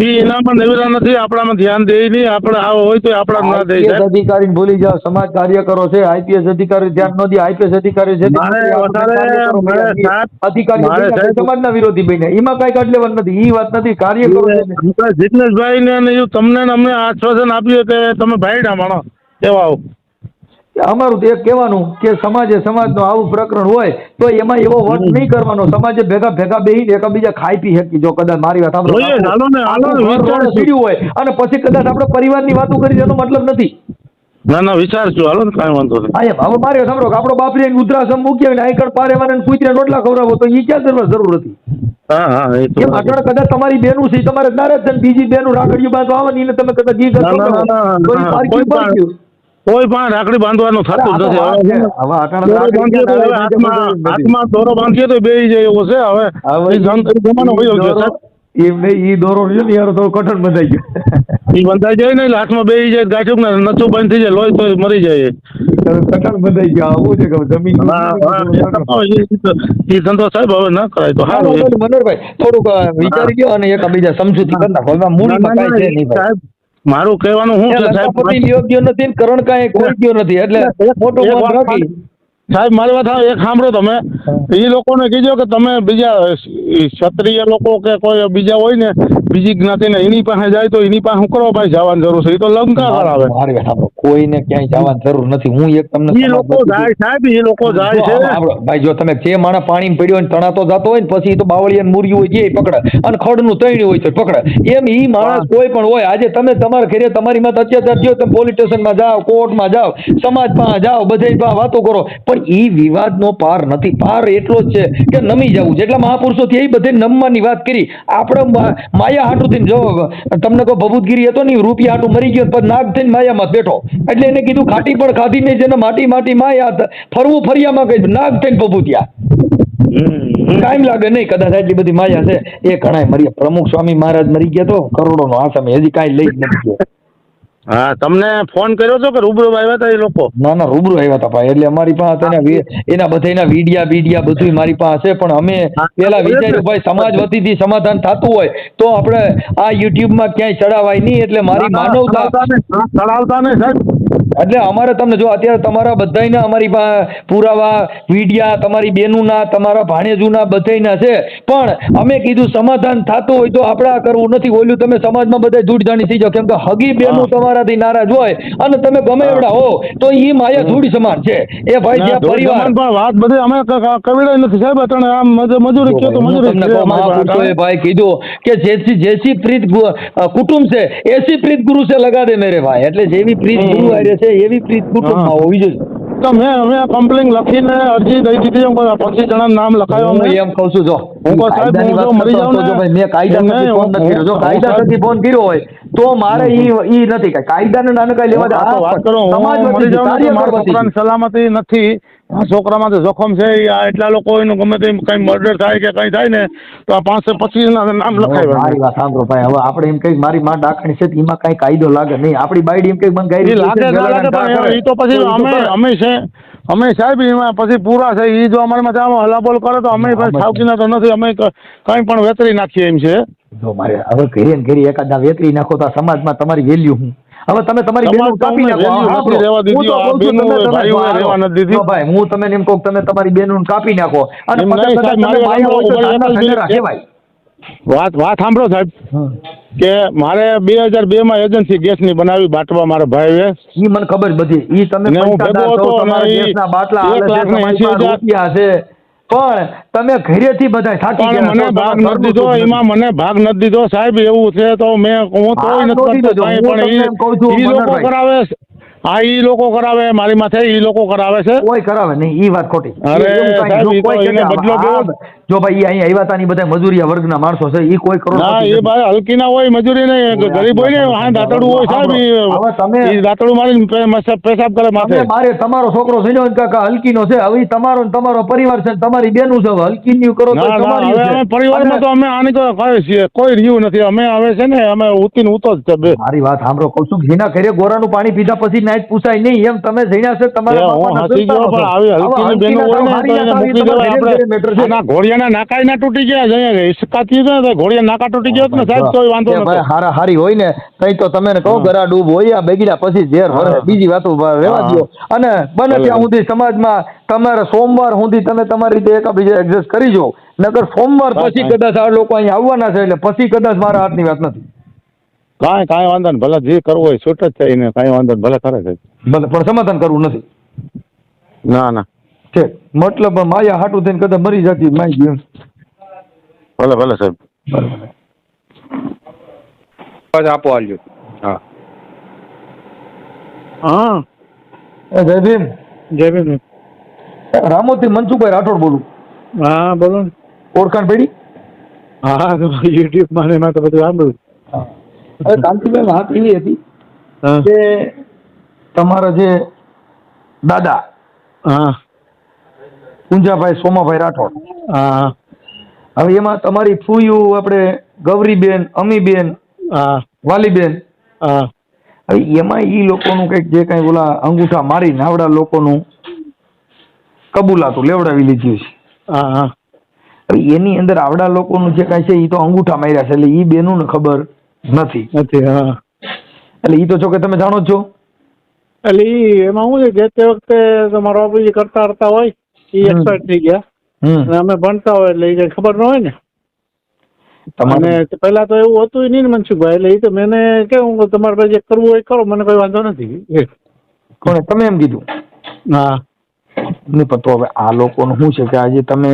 એ એનામાં નવીરા નથી, આપણામાં ધ્યાન દે નહીં, આપણે આવો હોય તો આપણા ના દે આઈપીએસ સાહેબ. અધિકારીને ભૂલી જાઓ, સમાજ કાર્યકરો છે, આઈપીએસ અધિકારી ધ્યાન ન દે, આઈપીએસ અધિકારી છે મારે સાહેબ, અધિકારી મારે સાહેબ- સમાજના વિરોધી બન્યા એમાં કઈ કાઢલેવાનું નથી, એ વાત નથી, કાર્યકરો છે ને. આપણે જિગ્નેશભાઈ ને અને એવું તમને ને અમને આશ્વાસન આપ્યું કે તમે ભાઈડા માણો કેવા આવો. અમારું તો એક કહેવાનું કે સમાજનું આવું પ્રકરણ હોય તો એમાં એવો વટ નહીં કરવાનો, સમાજે ભેગા બેહીને એકબીજા ખાઈ પી શકી. જો કદાચ મારી વાત સાંભળો, જોઈએ, હાલો ને, વિચારશું. સીડ્યું હોય અને પછી કદાચ આપણે પરિવારની વાતો કરી એનો મતલબ નથી. ના ના વિચારશું, હાલો ને, કાંઈ વાંધો નહીં. હા એમ હવે મારે સાંભળો કે આપણો બાપરી ઉદ્રાસમ મૂકી હોય ને આઈકડ પારેવાને કુતરે રોટલા ખવડાવો તો એ ક્યાં કરવા જરૂર હતી? હા હા એ તો એમ આગળ કદાચ તમારી બેનું છે તમારે નારાજ છે ને બીજી બેનું રાખડીયું બાંધવા આવે ને એને તમે કદાચ ઘી ના, ના, ના, ના, તો ઈ ના, પારકી કોઈ પારક્યું. કોઈ પણ રાખડી બાંધવાનું થતું જ નથી. હવે હવે અટાણે દોરો રાખડી બાંધીએ તો હવે હાથમાં દોરો બાંધીએ તો બેસી જાય એવો છે. હવે હવે એ જમાનો વયો ગયો સાહેબ. એમ નહીં ઈ દોરો રહ્યો ને યાર થોડો કઠણ બંધાઈ ગયો. એ બંધાઈ જાય ને એટલે હાથમાં બેસી જાય, ગાંઠું ને નચું બંધ થઈ જાય, લોહી તો મરી જાય. કઠણ બંધાઈ ગયો આવું છે કે જમીન એ ધંધો સાહેબ હવે ના કરાય તો હા, સારું. મનોહરભાઈ થોડુંક વિચારી ગયો અને એક બીજા સમજૂતી કરી નાખો. હવે મૂળમાં કાંઈ છે નહીં ભાઈ. સાહેબ મારું કહેવાનું શું છે સાહેબ, લંકાપતિ યોગ્ય નથી ને કરણ કાંઈ કોઈ ગયો નથી એટલે મોટો એક મન વાત રાખી. સાહેબ મારી વાત એક સાંભળો તમે, એ લોકોને કીધો કે તમે બીજા ક્ષત્રિય લોકો કે કોઈ બીજા હોય ને બીજી જ્ઞાતિને એની પાસે જાય તો એની પાસે શું કરવા ભાઈ જવાની જરૂર છે? એ તો લંકા આવે. મારી વાત સાંભળો, કોઈને ક્યાંય જવાની જરૂર નથી. હું એક તમને એ લોકો જાય સાહેબ, એ લોકો જાય છે. સાંભળો, ભાઈ જો તમે જે માણસ પાણી પડ્યો હોય ને તણાતો જતો હોય ને પછી એ તો બાવળિયા મૂર્યું હોય જે પકડે અને ખડનું તૈણ્યું હોય તો પકડે. એમ ઈ માણસ કોઈ પણ હોય, આજે તમે તમારા ઘરે તમારી માં અત્યાચાર થયો તમે પોલીસ સ્ટેશનમાં જાઓ, કોર્ટમાં જાઓ, સમાજ પાસે જાઓ, બધે વાતો કરો, પણ ઈ વિવાદનો પાર નથી. પાર એટલો જ છે કે નમી જવું. જેટલા મહાપુરુષો થી એ બધે નમવાની વાત કરી. આપણે માયા હાટું થઈને જો તમને કોઈ ભભૂતગીરી હતો ને રૂપિયા હાટું મરી ગયો પછી નાગ થઈને માયામાં બેઠો એટલે એને કીધું ખાટી પણ ખાધી નહીં, જેને માટી માટી માયા ફરવું ફરિયામાં કઈ નાગ થઈને ભભૂત્યા. ટાઈમ લાગે નહીં, કદાચ એટલી બધી માયા છે. એ ઘણા મરી. પ્રમુખ સ્વામી મહારાજ મરી ગયા તો કરોડો નો આસામી હજી કાંઈ લઈ જ નથી ગયો. હા તમને ફોન કર્યો હતો કે રૂબરૂ આવ્યા હતા એ લોકો? ના ના રૂબરૂ આવ્યા હતા ભાઈ. એટલે અમારી પાસે એના બધા વિડિયા બધું મારી પાસે છે. પણ અમે પેલા વિચાર્યું ભાઈ સમાજ વતીથી સમાધાન થતું હોય તો આપણે આ યુટ્યુબમાં ક્યાંય ચડાવાય નહીં. એટલે મારી માનવતા ચડાવતા નહીં સાહેબ. એટલે અમારે તમને જો અત્યારે તમારા બધાયના અમારી પાસે પુરાવા વિડિયા તમારી બેનુના તમારા ભાણેજુના બધાયના છે. પણ અમે કીધું સમાધાન થતું હોય તો આપણે આ કરવું નથી. ઓલું તમે સમાજમાં બધા ધૂળ જાણી થઈ જાવ, કેમ કે હગી બેનું તમારાથી નારાજ હોય અને તમે ગમે એવડા હો તો એ માયા ધૂળ સમાન છે. એ ભાઈ જ્યાં પરિવાર પણ વાત બધી અમે કવિડાઈ નથી સાહેબ. અટાણે આમ મજૂરી કયો તો મજૂરી મહાપુરુષોએ ભાઈ કીધું કે જેસી પ્રીત કુટુંબ છે એસી પ્રીત ગુરુ છે લગા દે મેરે ભાઈ. એટલે જેવી પ્રીત ગુરુ આરે છે એવી પ્રીત કુટુંબમાં હોવી જોઈએ. તો અમે કમ્પ્લેન લખીને અરજી દઈ દીધી. 25 જણા નામ લખાયો. હું એમ કહું છું જો હું કહું સાહેબ, હું જો મરી જાઉં ને, જો ભાઈ મેં કાયદાથી ફોન નથી કર્યો. જો કાયદાથી ફોન કર્યો હોય તો મારે ઈ નથી કાંઈ કાયદાને નાને કાંઈ લેવા દે. આ વાત કરો, હું મરી જાઉં ને તો મારા છોકરાની સલામતી નથી. આ છોકરામાં તો જોખમ છે. આ એટલા લોકો એનું ગમે તે કઈ મર્ડર થાય કે કઈ થાય ને તો આ 525 ના નામ લખાય. મારી વાત સાંભળો ભાઈ. હવે આપણે એમ કઈ મારી માં ડાકણી છે એમાં કઈ કાયદો લાગે નહીં. આપણી બાઈડ એમ કઈ મને ગાઈ લાગે ના લાગે પણ એ તો પછી અમે સાહેબ એમાં પછી પૂરા છે. એ જો અમારામાં આમ હલાબોલ કરે તો અમે પછી સાવકીના તો નથી. અમે કઈ પણ વેતરી નાખીએ એમ છે. જો મારે હવે ઘરે ને ઘરે એકાદા વેતરી નાખો તો સમાજમાં તમારી વેલ્યુ હું. હવે તમે તમારી બેનું કાપી નાખો. ભાઈ હું તમને એમ કહું તમે તમારી બેનું કાપી નાખો અને વાત સાંભળો સાહેબ કે મારે 2002 માં એજન્સી ગેસની બનાવી બાટવા મારા ભાઈએ. ઈ મને ખબર બધી. ઈ તમે બાટલા રૂપિયા છે પણ તમે ઘરેથી બધા થાકી ગયા. મને ભાગ નથી દીધો એમાં, મને ભાગ નથી દીધો સાહેબ. એવું છે તો હું તો નથી કરતો કાંઈ, પણ એ લોકો કરાવે. હા ઈ લોકો કરાવે, મારી માથે ઈ લોકો કરાવે છે. કોઈ કરાવે નહીં, ઈ વાત ખોટી. અરે એવું કાંઈ સાહેબ, જો ઈ તો કોઈ એને કે બદલો દેવો. જો ભાઈ ઈ અહીંયા આવ્યા હતા ને ઈ બધા મજૂરિયા વર્ગના માણસો છે, ઈ કોઈ ના કરોડપતિ એ નથી. ભાઈ હલકી ના હોય, મજૂરી નહીં, ગરીબ હોય ને હા દાંતડું હોય સાહેબ, હવે તમે- ઈ દાંતડું મારીને પેશાબ કરે માથે. તમે મારે તમારો છોકરો છે કાકા હલકીનો છે, હવે ઈ તમારો ને તમારો પરિવાર છે ને તમારી બેનું છે, હવે હલકીની કરો તો ના ના તમારી હવે છે. અમે પરિવારમાં તો અમે આની કોઈ રહ્યું નથી, અમે હવે છે ને અમે ઉતીને ઉતો જ છે બે. મારી વાત સાંભળો, કહું છું જેના ઘરે ગોરાનું પાણી પીધા પછી નાઈટ પૂછાય નહીં, એમ તમે જઈના છે તમારા હું બાપાના હસી ગયો, સંતાનો પણ છો. આવી હવે હલકીની બેનો હલકીના હોય ને સાવ તો એને હારી મૂકી હતા, દેવાય. તમારા ઘરે ઘરે મેટર આપણે છે. આના ઘોડિયાના નાકા ના તૂટી ગયા છે, ઇસકા થયું ને તો ઘોડિયા નાકા તૂટી ગયો ને સાહેબ, કોઈ વાંધો કે ભાઈ નથી. હારા હારી હોય ને તઈ તો તમે કહો ગરા ડૂબ હોય આ બેગીડા પછી ઝેર ભરે, હા. બીજી વાતો રહેવા હા. દો. અને બને ત્યાં સુધી સમાજમાં તમારે સોમવાર સુધી તમે તમારી રીતે એકબીજા એડજસ્ટ કરી જો, નકર સોમવાર પછી કાંઈ. કદાચ આ લોકો અહીં આવવાના છે એટલે પછી કદાચ મારા હાથની વાત નથી. કાંઈ વાંધો નહીં, ભલે જે કરવું હોય છૂટ જ થાય ને, કાંઈ વાંધો નહીં, ભલે કરે છે. ભલે પણ સમાધાન કરવું નથી ના ના છે, મતલબ માયા હાટું થઈને કદાચ મરી જતી માઈ ગયું. ભલે ભલે સાહેબ. આપો આલ્યો. હા હા જય ભીમ. જય ભીમ. રામોથી મનસુખભાઈ રાઠોડ બોલું. હા બોલો ને. ઓળખાણ પેઢી. હા યુટ્યુબ માં ને એમાં તો બધું સાંભળ્યું. હવે કાંતિભાઈ વાત એવી હતી હા કે તમારા જે દાદા હા કુંજાભાઈ સોમાભાઈ રાઠોડ, હા હવે એમાં તમારી ફૂયું આપણે ગૌરીબેન, અમીબેન, હા વાલીબેન, હા હવે એમાં ઈ લોકોનું કંઈક જે કાંઈ ઓલા અંગૂઠા મારી નાવડા લોકોનું કબૂલાતું લેવડાવી લીધું છે. હા હા હવે એની અંદર આવડા લોકોનું જે કાંઈ છે એ તો અંગૂઠા માર્યા છે, એટલે ઈ બેનું ને ખબર નથી. નથી. હા એટલે ઈ તો જો કે તમે જાણો જ છો. એટલે ઈ એમાં શું છે કે તે વખતે તમારો બાપુજી કરતા કરતા હોય એ એક્સપર્ટ થઈ ગયા અને અમે ભણતા હોય એટલે એ કઈ ખબર ન હોય ને. તમારે અને પેલા તો એવું હતું નહીં ને મનસુખભાઈ, એટલે એ તો મેં કેવું કે તમારે પાસે જે કરવું હોય કરો, મને કોઈ વાંધો નથી. કોણે તમે એમ કીધું? હા નહીં પણ તો હવે આ લોકોનું શું છે કે આજે તમે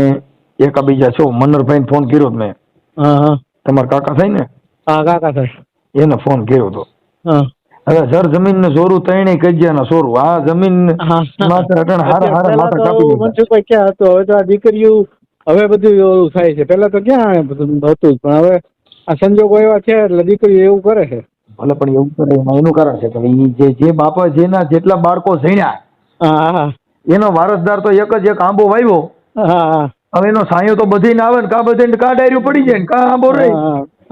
એકાબીજા છો. મનરભાઈને ફોન કર્યો જ મેં, હા હા તમારા કાકા થાય ને હા કાકા સાહેબ. એને ફોન કર્યો હતો. હા હવે સર જમીન ને સોરું ત્રણેય કજિયાના સોરું, આ જમીન માત્ર અટણ હારા હારા માથા કાપી દીધા. મનસુખભાઈ ક્યાં હતો, હવે તો આ દીકરીઓ હવે બધું એવું થાય છે. પેલા તો ક્યાં બધું હતું જ, પણ હવે આ સંજોગો એવા છે એટલે દીકરીઓ એવું કરે છે. ભલે પણ એવું કરે એમાં એનું કારણ છે કે ઈ જે બાપા જેના જેટલા બાળકો જણ્યા હા હા એનો વારસદાર તો એક જ એક આંબો વાવ્યો. હા હા હવે એનો સાયો તો બધીને આવે ને કા બધે કા ડાયરું પડી જાય ને કા આંબો રહે.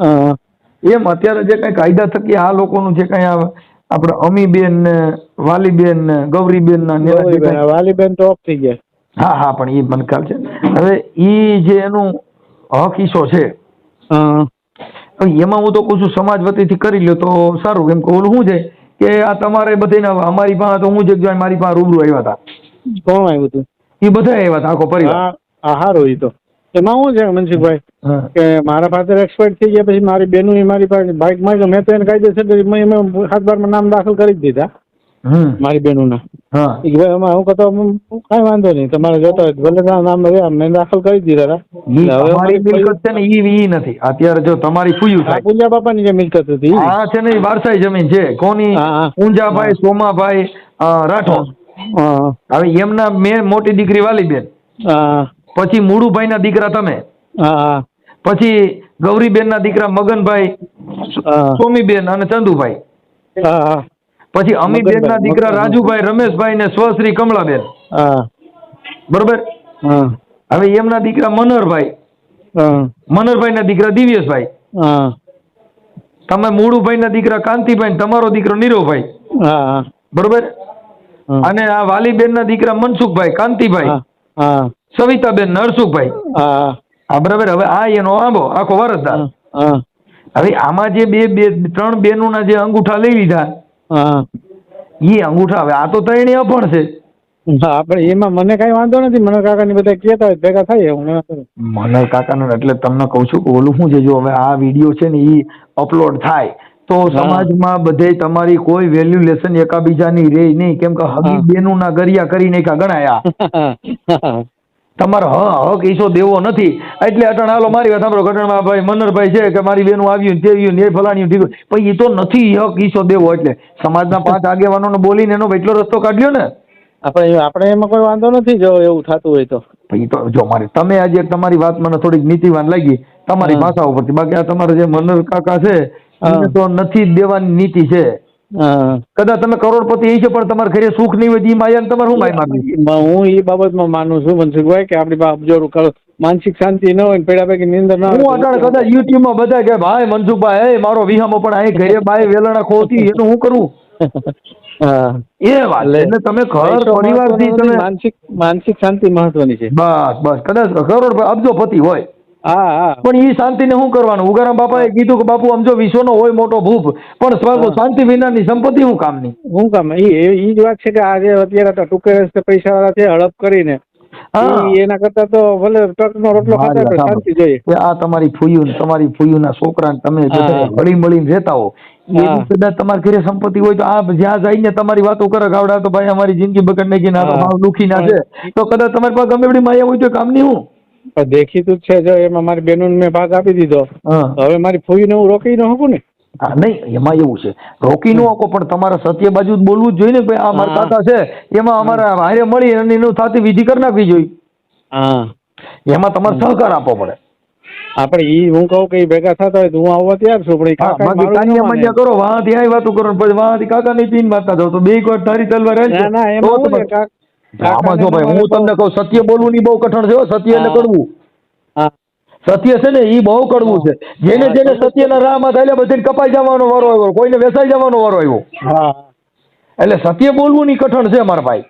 હા એમ અત્યારે જે કઈ કાયદા થકી આ લોકોનું જે કઈ આપણે અમીબેન ને વાલીબેન ને ગૌરીબેન ના ને જે કાંઈ- વાલીબેન તો ઓફ થઈ ગયા. હા હા પણ એ મને ખ્યાલ છે. હવે ઈ જે એનું હક હિસ્સો છે હા હવે એમાં હું તો કહું છું સમાજ વતીથી કરી લ્યો તો સારું. કેમ કે ઓલું શું છે કે આ તમારે બધાને અમારી પાસે તો હું જ એક મારી પાસે રૂબરૂ આવ્યા હતા, કોણ આવ્યું હતું? એ બધા આવ્યા હતા આખો પરિવાર. હા હા સારું. એ તો એમાં શું છે મનસુખભાઈ હા. કે મારા ફાધર એક્સપર્ટ થઈ ગયા પછી મારી બેનું મારી પાસે બાઇક માં મેં તો એને કાયદેસર મેં 7-12 નામ દાખલ કરી જ દીધા મારી બેનું ના. હા એ ભાઈ એમાં હું કહેતો કાંઈ વાંધો નહીં, તમારે જોતો હોય ભલે નામ રહ્યા મેં દાખલ કરી દીધા હતા. ઈ હવે અમારી મિલકત છે ને ઈ નથી. અત્યારે જો તમારી ફૂયું આ થાય પૂંજા બાપાની જે મિલકત હતી. આ છે ને ઈ વારસાઈ જમીન છે. કોની? હા, હા. ઊંઝાભાઈ સોમાભાઈ રાઠોડ. હા હવે એમના મેં મોટી દીકરી વાલીબેન, હા પછી મુળુભાઈ ના દીકરા તમે, હા પછી ગૌરીબેન ના દીકરા મગનભાઈ, હા. સોમીબેન અને ચંદુભાઈ, હા પછી અમીબેન ના દીકરા મગનભાઈ. રાજુભાઈ, રમેશભાઈ ને સ્વશ્રી કમલાબેન. હા બરોબર. હા હવે એમના દીકરા મનહરભાઈ, હા મનહરભાઈ ના દીકરા દિવ્યેશભાઈ, હા તમે મુળુભાઈ ના દીકરા કાંતિભાઈ, ને તમારો દીકરો નીરવભાઈ. હા બરોબર. હા. અને આ વાલીબેન ના દીકરા મનસુખભાઈ, કાંતિભાઈ, હા સવિતાબેન ને હર્ષુભાઈ. હા હા બરાબર. હવે આ એનો આંબો આખો વારસદાર. હા હવે આમાં જે ત્રણ બેનોના જે અંગૂઠા લઈ લીધા હા એ અંગૂઠા હવે આ તો ત્રણે અભણ છે. હા પણ એમાં મને કઈ વાંધો નથી. મને કાકાની બધા કહેતા હોય ભેગા થાય હું ના કરું. મને કાકાને એટલે તમને કહું છું કે ઓલું શું છે, જો હવે આ વિડીયો છે ને એ અપલોડ થાય તો સમાજમાં બધે તમારી કોઈ વેલ્યુલેશન એકાબીજાની રહે નહીં. કેમ કે હગી બેનું ના ગરિયા કરી નાખ્યા ગણાયા. તમારો હક ઈસો દેવો નથી એટલે અટણ હાલો મારી વાત સાંભળો ઘટણમાં ભાઈ મનરભાઈ છે કે મારી બેનું આવ્યું ને તેવ્યું ને એ ફલાણ્યું ઠીક પણ એ તો નથી હક ઈસો દેવો એટલે સમાજના 5 આગેવાનોને બોલીને એનો એટલો રસ્તો કાઢ્યો ને આપણે એમાં કોઈ વાંધો નથી જો એવું થતું હોય તો. પછી તો જો મારી તમે આજે તમારી વાત મને થોડીક નીતિવાન લાગી તમારી ભાષા ઉપરથી બાકી આ તમારા જે મનર કાકા છે એને તો નથી જ દેવાની નીતિ છે. કદાચ તમે કરોડપતિ એ છે પણ તમારે ઘરે સુખ નહીં હોય એ માયા ને તમારે શું માય માંગી હું એ બાબતમાં માનું છું મનસુખભાઈ કે આપણી પાસે માનસિક શાંતિ ન હોય પેડા પૈકી નિંદર ના હું અટાણે કદાચ યુટ્યુબમાં બધા કે ભાઈ મનસુખભાઈ મારો વિહામો પણ અહીં ઘરે બાય વેલણા ખોતી એનું હું કરું એ વાત એટલે તમે ઘર પરિવારથી તમે માનસિક શાંતિ મહત્વની છે. બસ કદાચ કરોડ અબજોપતિ હોય હા પણ એ શાંતિને શું કરવાનું ઉગારામ બાપાએ કીધું કે બાપુ સમજો વિશ્વનો હોય મોટો ભૂપ પણ શાંતિ વિનાની સંપત્તિ શું કામની શું કામ એ જ વાત છે કે આજે અત્યારે ટૂંકે રસ્તે પૈસા વાળા છે હડપ કરીને એના કરતા તો ભલે ટ્રકનો રોટલો ખાતા શાંતિ જોઈએ. આ તમારી ફૂયુના છોકરા તમે હળી મળીને રહેતા હો એની કદાચ તમારા ઘરે સંપત્તિ હોય તો આ જ્યાં જઈને તમારી વાતો કરે ગાવડા તો ભાઈ અમારી જિંદગી બગડ નાખી ના દુખી ના છે તો કદાચ તમારી પાસે ગમે એવી માયા હોય તો કામની હું દેખીતું જ છે જો એમાં મારી બહેનોને મેં ભાગ આપી દીધો હવે મારી ફૂઈને હું રોકી ન શકું ને. હા નહીં એમાં એવું છે રોકી ન શકો પણ તમારે સત્ય બાજુ બોલવું જ જોઈએ ને ભાઈ આ મારા કાકા છે એમાં અમારા હારે મળી અને એનું થતી વિધિ કરી નાખવી જોઈએ. એમાં તમારે સહકાર આપવો પડે. આપણે હું કહું કે ભેગા થતા હોય તો હું આવવા તૈયાર છું પણ કરો વાહ ત્યાં વાતો કરો પછી વાહ કાકા ની પીન મારતા જાવ તો બે વાર તારી તલવાર આમાં જો ભાઈ હું તમને કહું સત્ય બોલવું ની બહુ કઠણ છે સત્ય એટલે કડવું. સત્ય છે ને એ બહુ કડવું છે જેને સત્યના રાહમાં થાય બધાને કપાઈ જવાનો વારો આવ્યો કોઈને વેસાઈ જવાનો વારો આવ્યો. એટલે સત્ય બોલવું ની કઠણ છે મારા ભાઈ.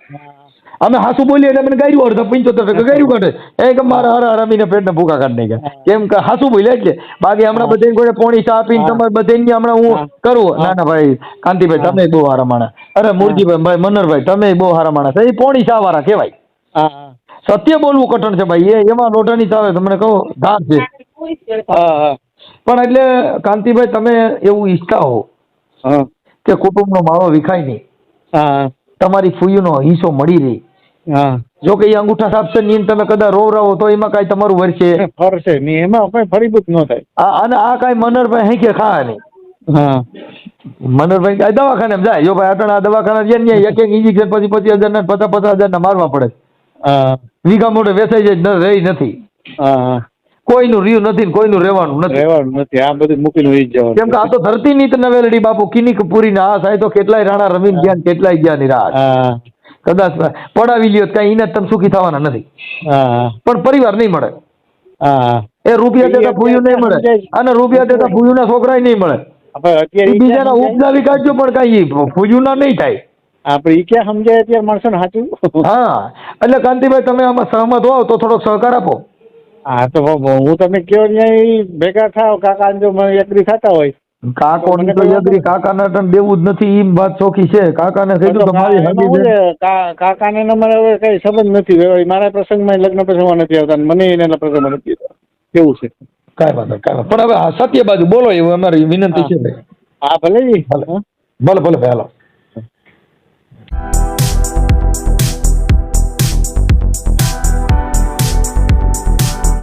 અમે હાસુ બોલીએ એટલે મને ગાયું અડધા 75% ગાયું કાઢે એ કે મારા હારા રમીને પેટને ભૂખા કાઢી નાખ્યા કેમ કે હાસુ બોલ્યા એટલે બાકી હમણાં બધા કોઈ પોણી ચા પીને તમારે બધાને હમણાં હું કરું ના ભાઈ કાંતિભાઈ તમે બહુ હારા માણા અરે મુરજીભાઈ ભાઈ મનરભાઈ તમે બહુ હારા માણા એ પોણી ચા વાળા કહેવાય. સત્ય બોલવું કઠણ છે ભાઈ એમાં લોટાની ચાવે તમને કહો ધાર છે પણ એટલે કાંતિભાઈ તમે એવું ઈચ્છતા હો કે કુટુંબનો માળો વિખાય નહીં તમારી ફૂયુનો હિસ્સો મળી રહી જો કે એ અંગૂઠા સાફ છે ને તમે કદાચ રોવરાવો તો એમાં કાંઈ તમારું ફરશે નહીં એમાં કઈ ફરીભૂત ન થાય અને આ કાંઈ મનરભાઈ હે કે ખા નહીં. મનરભાઈ કાંઈ દવાખાને જાય જો ભાઈ અટણ આ દવાખાના છે ને એક ઇન્જેક્શન પછી 25,000 ના 50,000 ના મારવા પડે વીઘા મોઢે વેચાઈ જાય રહી નથી કોઈનું રહ્યું નથી ને કોઈનું રહેવાનું નથી આ બધું મૂકીને વહી જવાનું કેમ કે આ તો ધરતી ની નવેલડી બાપુ કિનિક પૂરી ના આ સાહેબ તો કેટલાય રાણા રમીને ગયા કેટલાય ગયા ની રાત કદાચ પડાવી લ્યો કઈ એને તમે સુખી થવાના નથી પણ પરિવાર નહીં મળે એ રૂપિયા દેતા ભૂયું નહીં મળે અને રૂપિયા દેતા ભૂયુના છોકરાય નહીં મળે બીજાના ઉપજાવી કાઢજો પણ કઈ ભૂયુના નહીં થાય આપણે ક્યાં સમજાય અત્યારે મળશે ને સાચું. હા એટલે કાંતિભાઈ તમે આમાં સહમત હોવ તો થોડોક સહકાર આપો. હા તો હું તમે કયો ત્યાં ભેગા થાવ કાકા જો એગ્રી થતા હોય કાકોની તો એગ્રી કાકાને દેવું જ નથી એમ વાત ચોખ્ખી છે કાકાને કીધું કે મારી કાકાને મારે હવે કઈ સંબંધ નથી મારા પ્રસંગમાં લગ્ન પ્રસંગમાં નથી આવતા મને એના પ્રસંગમાં નથી કેવું છે કાંઈ વાંધો પણ હવે સત્ય બાજુ બોલો એવું અમારી વિનંતી છે. હા ભલે ભલે ભલે હાલો.